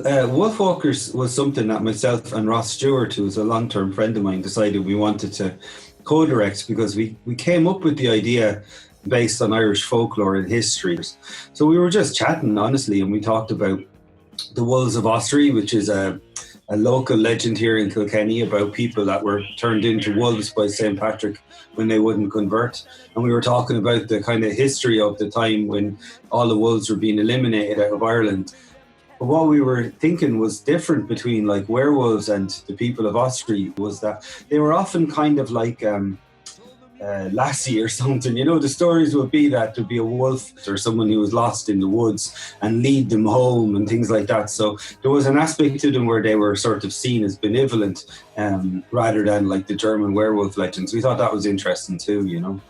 Wolfwalkers was something that myself and Ross Stewart, who was a long-term friend of mine, decided we wanted to co-direct because we came up with the idea based on Irish folklore and history. So we were just chatting, honestly, and we talked about the Wolves of Ossory, which is a local legend here in Kilkenny about people that were turned into wolves by St. Patrick when they wouldn't convert. And we were talking about the kind of history of the time when all the wolves were being eliminated out of Ireland. But what we were thinking was different between like werewolves and the people of Ossory was that they were often kind of like lassie or something. You know, the stories would be that there'd be a wolf or someone who was lost in the woods and lead them home and things like that. So there was an aspect to them where they were sort of seen as benevolent rather than like the German werewolf legends. We thought that was interesting too, you know.